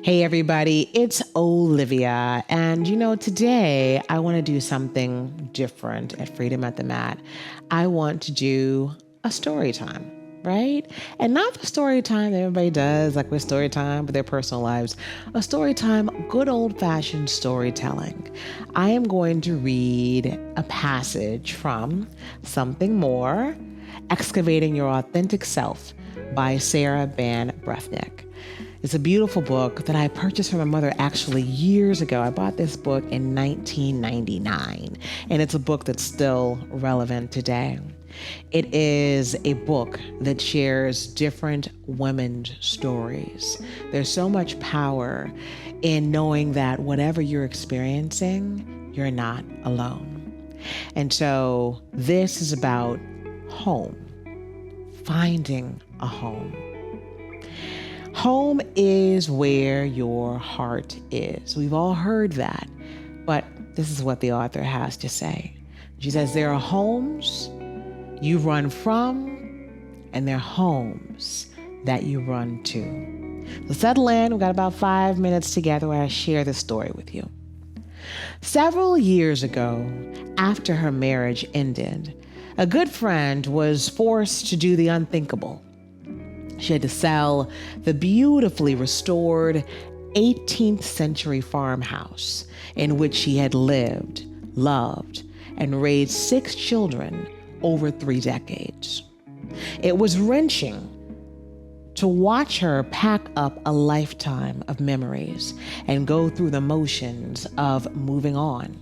Hey everybody, it's Olivia. And today I want to do something different at Freedom at the Mat. I want to do a story time, right? And not the story time that everybody does, like with story time with their personal lives. A story time, good old-fashioned storytelling. I am going to read a passage from Something More, Excavating Your Authentic Self by Sarah Ban Breathnach. It's a beautiful book that I purchased from my mother actually years ago. I bought this book in 1999, and it's a book that's still relevant today. It is a book that shares different women's stories. There's so much power in knowing that whatever you're experiencing, you're not alone. And so this is about home, finding a home. Home is where your heart is. We've all heard that, but this is what the author has to say. She says, there are homes you run from, and there are homes that you run to. So settle in. We've got about 5 minutes together where I share this story with you. Several years ago, after her marriage ended, a good friend was forced to do the unthinkable. She had to sell the beautifully restored 18th century farmhouse in which she had lived, loved, and raised 6 children over 3 decades. It was wrenching to watch her pack up a lifetime of memories and go through the motions of moving on.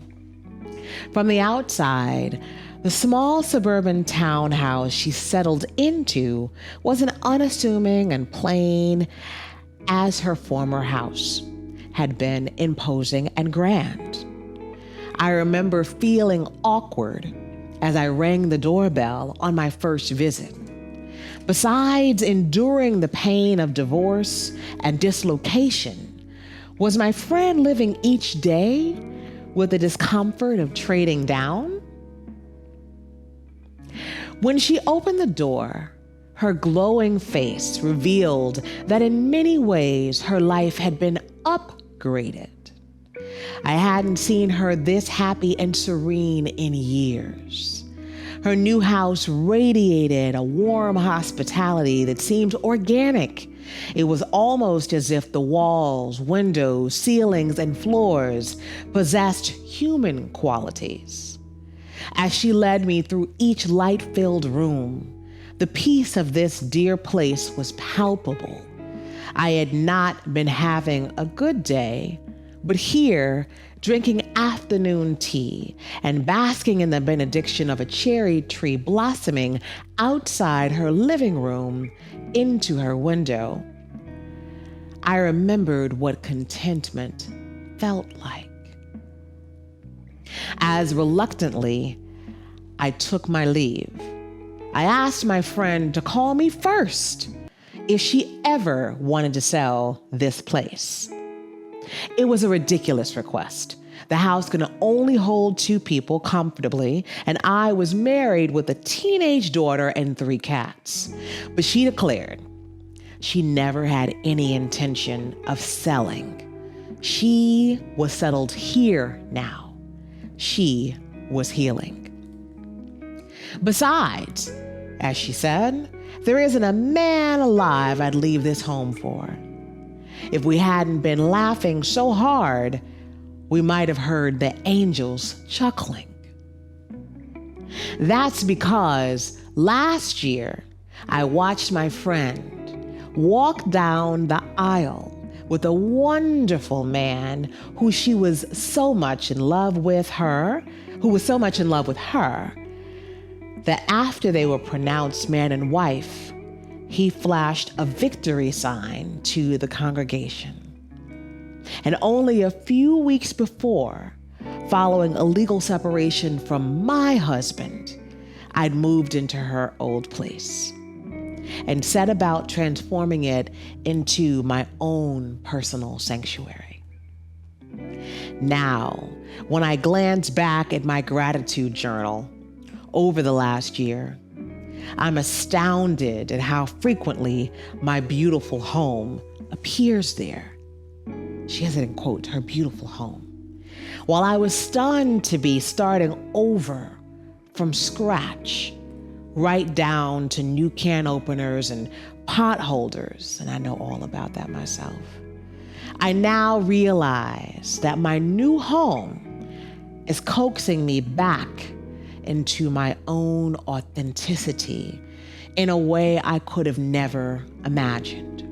From the outside, the small suburban townhouse she settled into was as unassuming and plain as her former house had been imposing and grand. I remember feeling awkward as I rang the doorbell on my first visit. Besides enduring the pain of divorce and dislocation, was my friend living each day with the discomfort of trading down? When she opened the door, her glowing face revealed that in many ways her life had been upgraded. I hadn't seen her this happy and serene in years. Her new house radiated a warm hospitality that seemed organic. It was almost as if the walls, windows, ceilings, and floors possessed human qualities. As she led me through each light-filled room, the peace of this dear place was palpable. I had not been having a good day, but here, drinking afternoon tea and basking in the benediction of a cherry tree blossoming outside her living room into her window, I remembered what contentment felt like. As reluctantly, I took my leave. I asked my friend to call me first if she ever wanted to sell this place. It was a ridiculous request. The house could only hold 2 people comfortably, and I was married with a teenage daughter and 3 cats. But she declared she never had any intention of selling. She was settled here now. She was healing. Besides, as she said, there isn't a man alive I'd leave this home for. If we hadn't been laughing so hard, we might have heard the angels chuckling. That's because last year, I watched my friend walk down the aisle with a wonderful man who was so much in love with her, that after they were pronounced man and wife, he flashed a victory sign to the congregation. And only a few weeks before, following a legal separation from my husband, I'd moved into her old place and set about transforming it into my own personal sanctuary. Now, when I glance back at my gratitude journal over the last year, I'm astounded at how frequently my beautiful home appears there. She has it in quotes, her beautiful home. While I was stunned to be starting over from scratch, right down to new can openers and pot holders, and I know all about that myself. I now realize that my new home is coaxing me back into my own authenticity in a way I could have never imagined.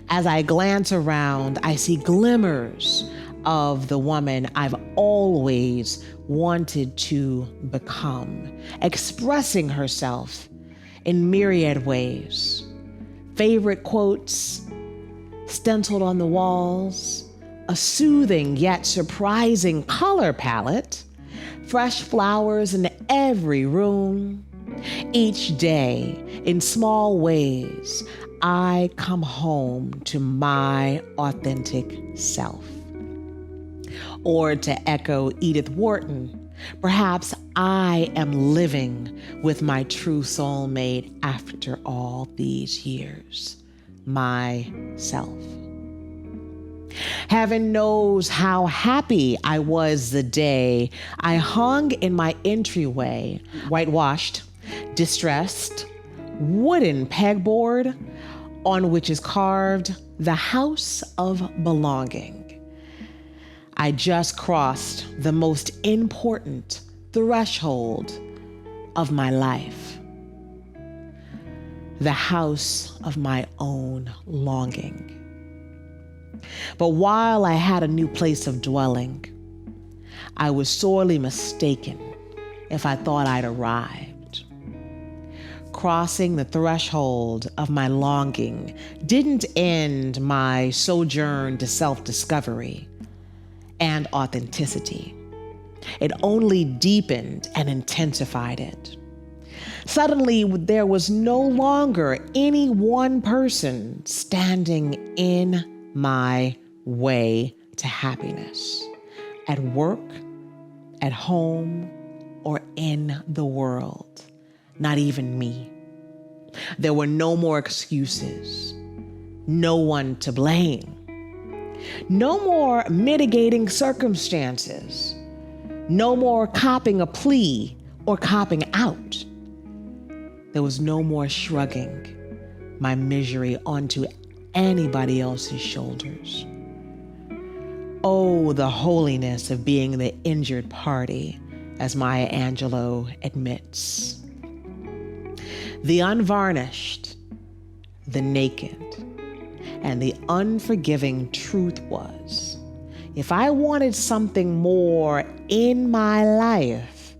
As I glance around, I see glimmers of the woman I've always wanted to become, expressing herself in myriad ways. Favorite quotes stenciled on the walls, a soothing yet surprising color palette, fresh flowers in every room. Each day, in small ways, I come home to my authentic self. Or to echo Edith Wharton, perhaps I am living with my true soulmate after all these years, myself. Heaven knows how happy I was the day I hung in my entryway, whitewashed, distressed, wooden pegboard on which is carved the House of Belonging. I just crossed the most important threshold of my life, the house of my own longing. But while I had a new place of dwelling, I was sorely mistaken if I thought I'd arrived. Crossing the threshold of my longing didn't end my sojourn to self-discovery and authenticity. It only deepened and intensified it. Suddenly, there was no longer any one person standing in my way to happiness, at work, at home, or in the world. Not even me. There were no more excuses, no one to blame, no more mitigating circumstances, no more copping a plea or copping out. There was no more shrugging my misery onto anybody else's shoulders. Oh, the holiness of being the injured party, as Maya Angelou admits. The unvarnished, the naked, and the unforgiving truth was, if I wanted something more in my life,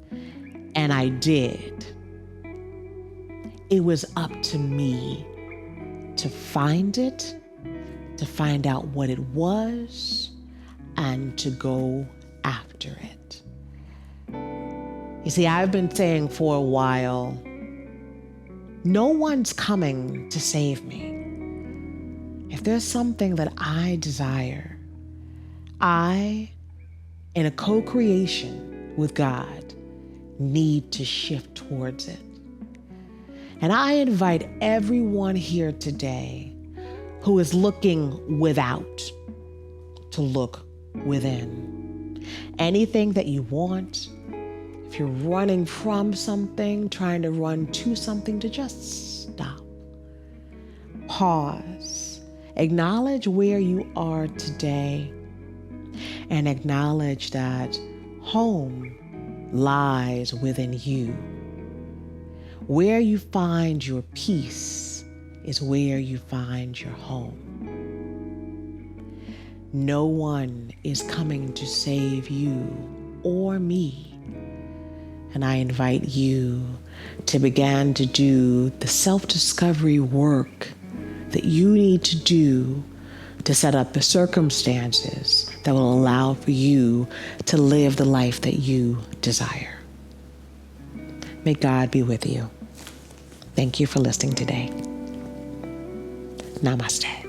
and I did, it was up to me to find it, to find out what it was, and to go after it. You see, I've been saying for a while, no one's coming to save me. If there's something that I desire, I, in a co-creation with God, need to shift towards it. And I invite everyone here today who is looking without to look within. Anything that you want, if you're running from something, trying to run to something, to just stop. Pause. Acknowledge where you are today and acknowledge that home lies within you. Where you find your peace is where you find your home. No one is coming to save you or me. And I invite you to begin to do the self-discovery work that you need to do to set up the circumstances that will allow for you to live the life that you desire. May God be with you. Thank you for listening today. Namaste.